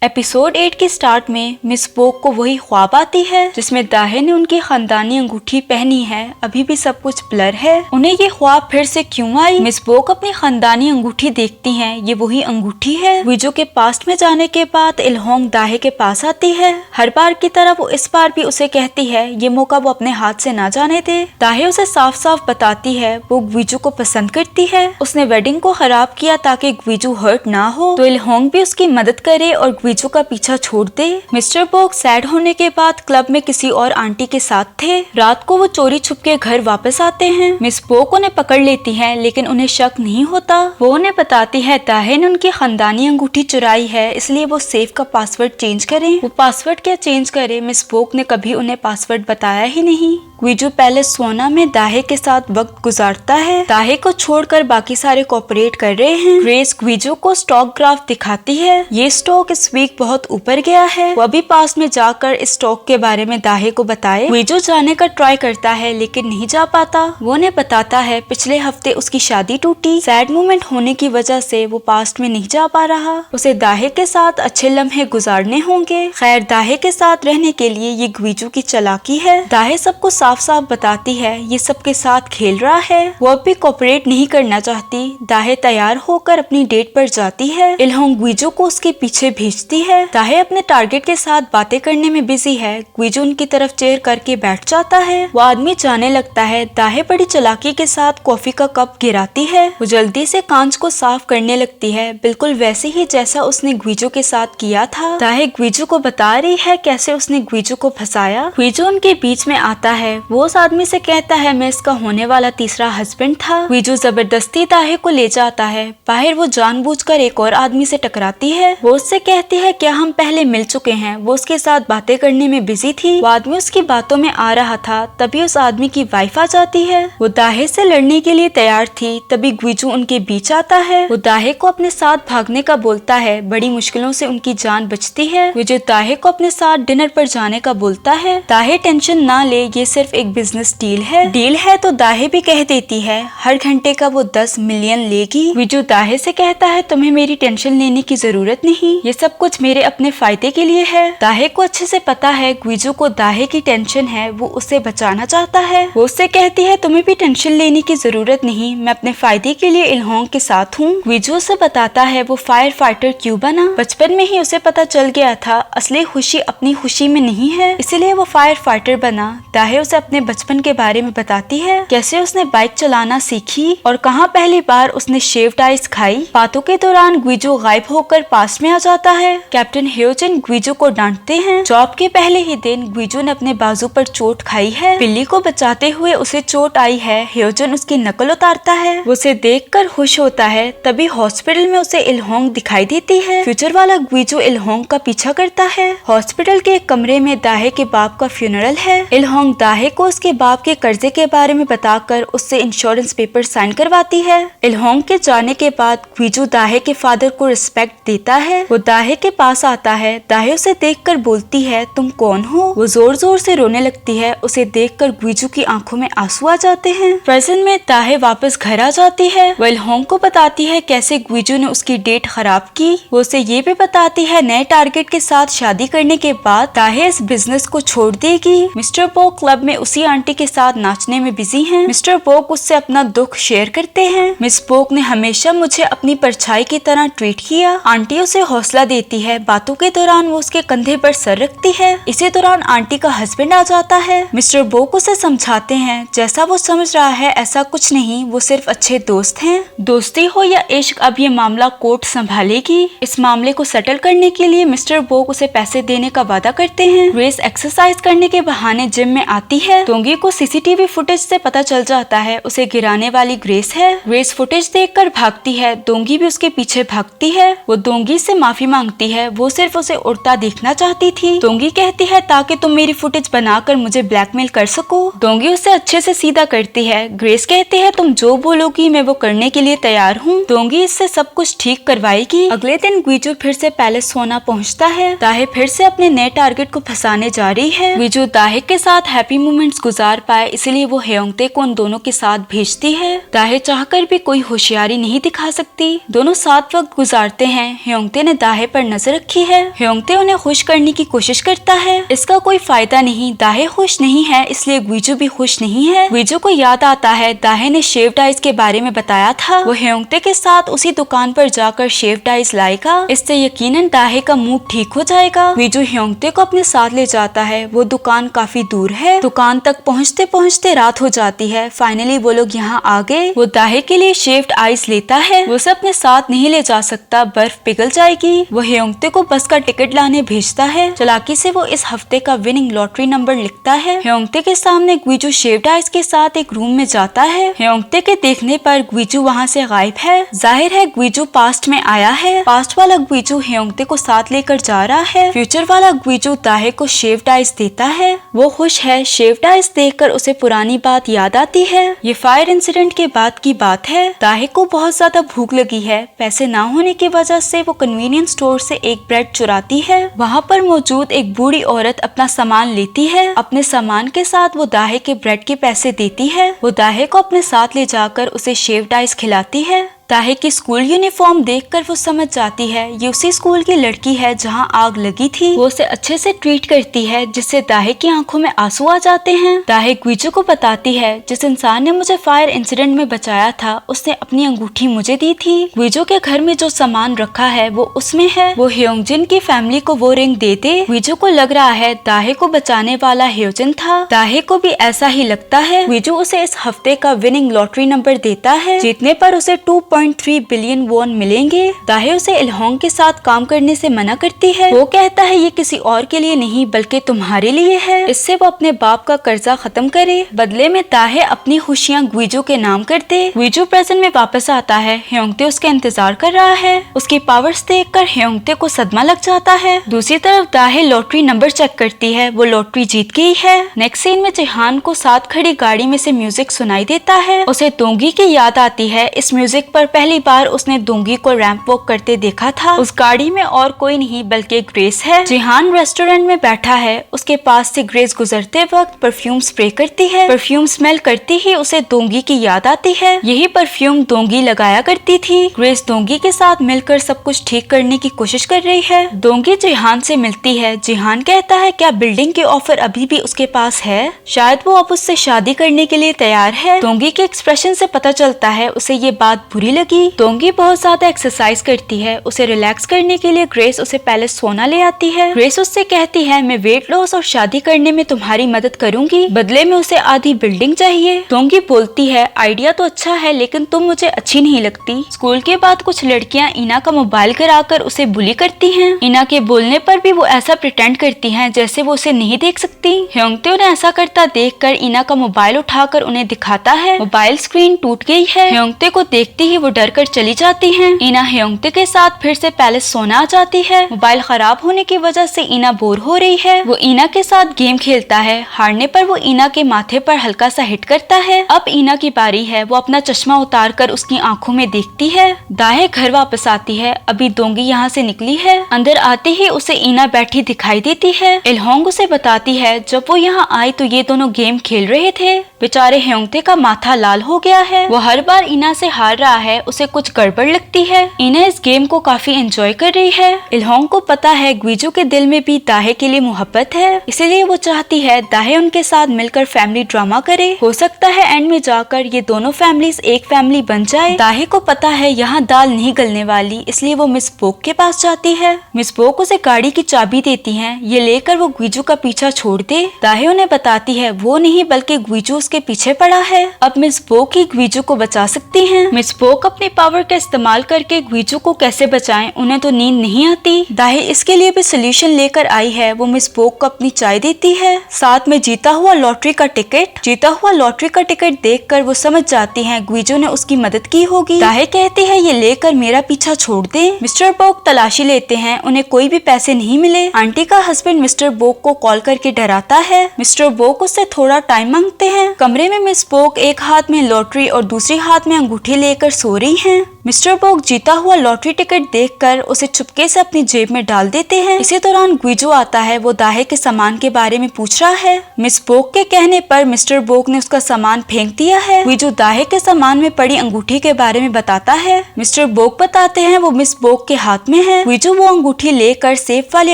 Episode 8 के start में miss बोक को वही ख्वाब आती है जिसमें दाहे ने उनकी खानदानी अंगूठी पहनी है। अभी भी सब कुछ ब्लर है। उन्हें ये ख्वाब फिर से क्यों आई? मिस बोक अपनी खानदानी अंगूठी देखती हैं। ये वही अंगूठी है। वीजो के पास्ट में जाने के बाद इलहोंग दाहे के पास आती है। हर बार की तरह वो इस बार भी उसे कहती है ये मौका वो अपने हाथ से ना जाने दे। दाहे उसे साफ साफ बताती है वो वीजो को पसंद करती है। उसने वेडिंग को खराब किया ताकि वीजो हर्ट ना हो, तो इलहोंग भी उसकी मदद करे और वीजो का पीछा छोड़ दे। मिस्टर बोक सैड होने के बाद क्लब में किसी और आंटी के साथ थे। रात को वो चोरी छुप के घर वापस आते हैं। मिस बोक उन्हें पकड़ लेती है लेकिन उन्हें शक नहीं होता। वो उन्हें बताती है दाहे ने उनकी खानदानी अंगूठी चुराई है, इसलिए वो सेफ का पासवर्ड चेंज करें। वो पासवर्ड क्या चेंज करे, मिस बोक ने कभी उन्हें पासवर्ड बताया ही नहीं। वीजो पहले सोना में दाहे के साथ वक्त गुजारता है। दाहे को छोड़कर बाकी सारे कोऑपरेट कर रहे हैं। ग्रेस वीजो को स्टॉक ग्राफ दिखाती है। ये स्टॉक इस वीक बहुत ऊपर गया है। वो अभी पास में जाकर इस स्टॉक के बारे में दाहे को बताए। वीजो जाने का ट्राई करता है लेकिन नहीं जा पाता। वो उन्हें बताता है पिछले हफ्ते उसकी शादी टूटी। सैड मोमेंट होने की वजह से वो पास्ट में नहीं जा पा रहा। उसे दाहे के साथ अच्छे लम्हे गुजारने होंगे। खैर दाहे के साथ रहने के लिए ये वीजो की चालाकी है। दाहे सबको साफ साफ बताती है ये सबके साथ खेल रहा है। वो अब भी कोऑपरेट नहीं करना चाहती। दाहे तैयार होकर अपनी डेट पर जाती है। इलहोंग वीजो को उसके पीछे भेजती है। दाहे अपने टारगेट के साथ बातें करने में बिजी है। वीजो उनकी तरफ चेयर करके बैठ जाता है। वो आदमी जाने लगता है। दाहे बड़ी चालाकी के साथ कॉफी का कप गिराती है। वो जल्दी से कांच को साफ करने लगती है, बिल्कुल वैसे ही जैसा उसने ग्वीजो के साथ किया था। दाहे ग्वीजो को बता रही है कैसे उसने ग्वीजो को फंसाया। ग्वीजो उनके बीच में आता है। वो उस आदमी से कहता है मैं इसका होने वाला तीसरा हस्बैंड था। वीजो जबरदस्ती दाहे को ले जाता है। बाहर वो जानबूझकर एक और आदमी से टकराती है। वो उससे कहती है क्या हम पहले मिल चुके हैं। वो उसके साथ बातें करने में बिजी थी। वो आदमी उसकी बातों में आ रहा था, तभी उस आदमी की वाइफ आ जाती है। वो दाहे से लड़ने के लिए तैयार थी, तभी वीजो उनके बीच आता है। वो दाहे को अपने साथ भागने का बोलता है। बड़ी मुश्किलों से उनकी जान बचती है। वीजो दाहे को अपने साथ डिनर पर जाने का बोलता है। दाहे टेंशन ना ले, ये सिर्फ एक बिजनेस डील है तो दाहे भी कह देती है हर घंटे का वो 10 मिलियन लेगी। वीजो दाहे से कहता है तुम्हें मेरी टेंशन लेने की जरूरत नहीं, ये सब कुछ मेरे अपने फायदे के लिए है। दाहे को अच्छे से पता है वीजो को दाहे की टेंशन है, वो उसे बचाना चाहता है। वो उससे कहती है तुम्हें भी टेंशन लेने की जरूरत नहीं, मैं अपने फायदे के लिए इलहोंग के साथ हूँ। वीजो उसे बताता है वो फायर फाइटर क्यों बना। बचपन में ही उसे पता चल गया था असली खुशी अपनी खुशी में नहीं है, इसीलिए वो फायर फाइटर बना। दाहे उसे अपने बचपन के बारे में बताती है, कैसे उसने बाइक चलाना सीखी और कहाँ पहली बार उसने शेव्ड आइस खाई। बातों के दौरान वीजो गायब होकर पास में आ जाता है। कैप्टन ह्योजन वीजो को डांटते हैं। जॉब के पहले ही दिन वीजो ने अपने बाजू पर चोट खाई है। बिल्ली को बचाते हुए उसे चोट आई है। ह्योजन उसकी नकल उतारता है। वो उसे देखकर खुश होता है। तभी हॉस्पिटल में उसे इलहोंग दिखाई देती है। फ्यूचर वाला वीजो इलहोंग का पीछा करता है। हॉस्पिटल के एक कमरे में दाहे के बाप का फ्यूनरल है। इलहोंग दाहे को उसके बाप के कर्जे के बारे में बताकर उससे इंश्योरेंस पेपर साइन करवाती है। इलहोंग के जाने के बाद वीजो दाहे के फादर को रिस्पेक्ट देता है। वो दाहे के पास आता है। दाहे उसे देखकर बोलती है तुम कौन हो। वो जोर जोर से रोने लगती है। उसे देखकर वीजो की आंखों में आंसू आ जाते हैं। प्रेजेंट में दाहे वापस घर आ जाती है। वो इलहोंग को बताती है कैसे वीजो ने उसकी डेट खराब की। वो उसे ये भी बताती है नए टारगेट के साथ शादी करने के बाद दाहे इस बिजनेस को छोड़ देगी। मिस्टर बोक क्लब में उसी आंटी के साथ नाचने में बिजी हैं। मिस्टर बोक उससे अपना दुख शेयर करते हैं। मिस बोक ने हमेशा मुझे अपनी परछाई की तरह ट्रीट किया। आंटी उसे हौसला देती है। बातों के दौरान वो उसके कंधे पर सर रखती है। इसी दौरान आंटी का हस्बैंड आ जाता है। मिस्टर बोक उसे समझाते हैं जैसा वो समझ रहा है ऐसा कुछ नहीं, वो सिर्फ अच्छे दोस्त हैं। दोस्ती हो या इश्क, अब ये मामला कोर्ट संभालेगी। इस मामले को सेटल करने के लिए मिस्टर बोक उसे पैसे देने का वादा करते हैं। ग्रेस एक्सरसाइज करने के बहाने जिम में आती है। दोंगी को सीसीटीवी फुटेज से पता चल जाता है उसे गिराने वाली ग्रेस है। ग्रेस फुटेज देखकर भागती है। दोंगी भी उसके पीछे भागती है। वो दोंगी से माफी मांगती है। वो सिर्फ उसे उड़ता देखना चाहती थी। दोंगी कहती है ताकि तुम मेरी फुटेज बनाकर मुझे ब्लैकमेल कर सको। दोंगी उसे अच्छे से सीधा करती है। ग्रेस कहती है तुम जो बोलोगी मैं वो करने के लिए तैयार हूँ। दोंगी इससे सब कुछ ठीक करवाएगी। अगले दिन वीजो फिर से पैलेस सोना पहुँचता है। दाहे फिर से अपने नए टारगेट को फंसाने जा रही है। वीजो दाहे के साथ हैप्पी मोमेंट्स गुजार पाए, इसलिए वो ह्योंगते को उन दोनों के साथ भेजती है। दाहे चाहकर भी कोई होशियारी नहीं दिखा सकती। दोनों साथ वक्त गुजारते हैं। ह्योंगते ने दाहे पर नजर रखी है। ह्योंगते उन्हें खुश करने की कोशिश करता है। इसका कोई फायदा नहीं, दाहे खुश नहीं है, इसलिए ग्वीजू भी खुश नहीं है। ग्वीजू को याद आता है दाहे ने शेव्ड आइज के बारे में बताया था। वो ह्योंगते के साथ उसी दुकान पर जाकर शेव्ड आइज लाएगा। इससे यकीनन दाहे का मूड ठीक हो जाएगा। ग्वीजू ह्योंगते को अपने साथ ले जाता है। वो दुकान काफी दूर है। दुकान तक पहुँचते पहुँचते रात हो जाती है। फाइनली वो लोग यहाँ आ गए। वो दाहे के लिए शेव्ड आइज लेता है। वो उसे अपने साथ नहीं ले जा सकता, बर्फ पिघल जाएगी। वो ह्योंगते को बस का टिकट लाने भेजता है। चालाकी से वो इस हफ्ते का विनिंग लॉटरी नंबर लिखता है। ह्योंगते के सामने ग्वीजू शेव्ड आइज के साथ एक रूम में जाता है। ह्योंगते के देखने पर ग्वीजू वहाँ से गायब है। जाहिर है ग्वीजू पास्ट में आया है। पास्ट वाला ग्वीजू ह्योंगते को साथ लेकर जा रहा है। फ्यूचर वाला ग्वीजू दाहे को शेव्ड आइज देता है। वो खुश है। शेव्ड आइज देखकर उसे पुरानी बात याद आती है। ये फायर इंसिडेंट के बाद की बात है। दाहे को बहुत ज्यादा भूख लगी है। पैसे ना होने की वजह से वो कन्वीनियंस स्टोर से एक ब्रेड चुराती है। वहाँ पर मौजूद एक बूढ़ी औरत अपना सामान लेती है। अपने सामान के साथ वो दाहे के ब्रेड के पैसे देती है। वो दाहे को अपने साथ ले जाकर उसे शेव्ड आइज खिलाती है। दाहे की स्कूल यूनिफॉर्म देखकर वो समझ जाती है ये उसी स्कूल की लड़की है जहाँ आग लगी थी। वो उसे अच्छे से ट्रीट करती है, जिससे दाहे की आंखों में आंसू आ जाते हैं। दाहे ग्वीजू को बताती है जिस इंसान ने मुझे फायर इंसिडेंट में बचाया था उसने अपनी अंगूठी मुझे दी थी। ग्वीजू के घर में जो सामान रखा है वो उसमें है। वो ह्योंगजिन की फैमिली को वो रिंग दे दे। ग्वीजू को लग रहा है दाहे को बचाने वाला ह्योंगजिन था। दाहे को भी ऐसा ही लगता है। ग्वीजू उसे इस हफ्ते का विनिंग लॉटरी नंबर देता है। जीतने पर उसे 2.3 बिलियन वॉन मिलेंगे। दाहे उसे इल्होंग के साथ काम करने से मना करती है। वो कहता है ये किसी और के लिए नहीं बल्कि तुम्हारे लिए है। इससे वो अपने बाप का कर्जा खत्म करे। बदले में दाहे अपनी खुशियाँ ग्वीजू के नाम कर दे। ग्वीजू प्रेजेंट में वापस आता है। ह्योंगते उसका इंतजार कर रहा है। उसकी पावर्स देखकर ह्योंगते को सदमा लग जाता है। दूसरी तरफ दाहे लॉटरी नंबर चेक करती है। वो लॉटरी जीत गई है। नेक्स्ट सीन में जिहान को साथ खड़ी गाड़ी में से म्यूजिक सुनाई देता है। उसे दोंगी की याद आती है। इस म्यूजिक पर पहली बार उसने दोंगी को रैंप वॉक करते देखा था। उस गाड़ी में और कोई नहीं बल्कि ग्रेस है। जिहान रेस्टोरेंट में बैठा है। उसके पास से ग्रेस गुजरते वक्त परफ्यूम स्प्रे करती है। परफ्यूम स्मेल करती ही उसे दोंगी की याद आती है। यही परफ्यूम दोंगी लगाया करती थी। ग्रेस दोंगी के साथ मिलकर सब कुछ ठीक करने की कोशिश कर रही है। दोंगी जिहान से मिलती है। जिहान कहता है क्या बिल्डिंग के ऑफर अभी भी उसके पास है? शायद वो अब उससे शादी करने के लिए तैयार है। दोंगी के एक्सप्रेशन से पता चलता है उसे ये बात बुरी लगी। दोंगी बहुत ज्यादा एक्सरसाइज करती है। उसे रिलैक्स करने के लिए ग्रेस उसे पहले सोना ले आती है। ग्रेस उससे कहती है मैं वेट लॉस और शादी करने में तुम्हारी मदद करूंगी, बदले में उसे आधी बिल्डिंग चाहिए। दोंगी बोलती है आइडिया तो अच्छा है लेकिन तुम मुझे अच्छी नहीं लगती। स्कूल के बाद कुछ लड़कियां इना का मोबाइल गिराकर उसे बुली करती हैं। इना के बोलने पर भी वो ऐसा प्रिटेंड करती हैं जैसे वो उसे नहीं देख सकती। ह्योंगते उन्हें ऐसा करता देखकर इना का मोबाइल उठाकर उन्हें दिखाता है। मोबाइल स्क्रीन टूट गई है। ह्योंगते को देखते ही वो डर कर चली जाती हैं। इना ह्योंगते के साथ फिर से पैलेस सोना आ जाती है। मोबाइल खराब होने की वजह से इना बोर हो रही है। वो इना के साथ गेम खेलता है। हारने पर वो इना के माथे पर हल्का सा हिट करता है। अब इना की बारी है। वो अपना चश्मा उतार कर उसकी आंखों में देखती है। दाहे घर वापस आती है। अभी दोंगी यहाँ से निकली है। अंदर आते ही उसे इना बैठी दिखाई देती है। इल्होंग उसे बताती है जब वो यहाँ आई तो ये दोनों गेम खेल रहे थे। बेचारे ह्योंगते का माथा लाल हो गया है। वो हर बार इना से हार रहा है। उसे कुछ गड़बड़ लगती है। इना इस गेम को काफी एंजॉय कर रही है। इल्होंग को पता है ग्वीजू के दिल में भी दाहे के लिए मोहब्बत है, इसलिए वो चाहती है दाहे उनके साथ मिलकर फैमिली ड्रामा करे। हो सकता है एंड में जाकर ये दोनों फैमिलीज एक फैमिली बन जाए। दाहे को पता है यहाँ दाल नहीं गलने वाली, इसलिए वो मिस बोक के पास जाती है। मिस बोक उसे गाड़ी की चाबी देती है। ये लेकर वो ग्वीजू का पीछा छोड़ दे। दाहे उन्हें बताती है वो नहीं बल्कि ग्वीजू उसके पीछे पड़ा है। अब मिस बोक ही ग्वीजू को बचा सकती है। मिस बोक अपने पावर का इस्तेमाल करके ग्वीजू को कैसे बचाएं, उन्हें तो नींद नहीं आती। दाहे इसके लिए भी सोल्यूशन लेकर आई है। वो मिस बोक को अपनी चाय देती है, साथ में जीता हुआ लॉटरी का टिकट। जीता हुआ लॉटरी का टिकट देखकर वो समझ जाती हैं ग्वीजू ने उसकी मदद की होगी। दाहे कहती है ये लेकर मेरा पीछा छोड़ दे। मिस्टर बोक तलाशी लेते हैं। उन्हें कोई भी पैसे नहीं मिले। आंटी का हस्बैंड मिस्टर बोक को कॉल करके डराता है। मिस्टर बोक उससे थोड़ा टाइम मांगते हैं। कमरे में मिस बोक एक हाथ में लॉटरी और दूसरी हाथ में अंगूठी लेकर सो रही हैं। मिस्टर बोक जीता हुआ लॉटरी टिकट देखकर उसे चुपके से अपनी जेब में डाल देते हैं। इसी दौरान ग्विजू आता है, वो दाहे के सामान के बारे में पूछ रहा है। मिस बोक के कहने पर मिस्टर बोक ने उसका सामान फेंक दिया है। ग्विजू दाहे के सामान में पड़ी अंगूठी के बारे में बताता है। मिस्टर बोक बताते हैं वो मिस बोक के हाथ में है। ग्विजू वो अंगूठी लेकर सेफ वाली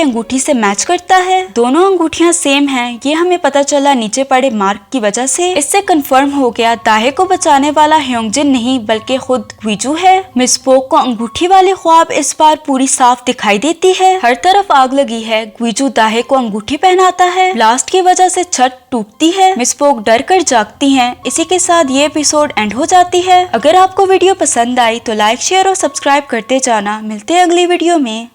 अंगूठी से मैच करता है। दोनों अंगूठियां सेम हैं, ये हमें पता चला नीचे पड़े मार्क की वजह से। इससे कंफर्म हो गया दाहे को बचाने वाला ह्योंगजिन नहीं बल्कि खुद ग्विजू है। मिस बोक को अंगूठी वाली ख्वाब इस बार पूरी साफ दिखाई देती है। हर तरफ आग लगी है। ग्विजू दाहे को अंगूठी पहनाता है। ब्लास्ट की वजह से छत टूटती है। मिस बोक डर कर जागती हैं। इसी के साथ ये एपिसोड एंड हो जाती है। अगर आपको वीडियो पसंद आई तो लाइक शेयर और सब्सक्राइब करते जाना। मिलते हैं अगली वीडियो में।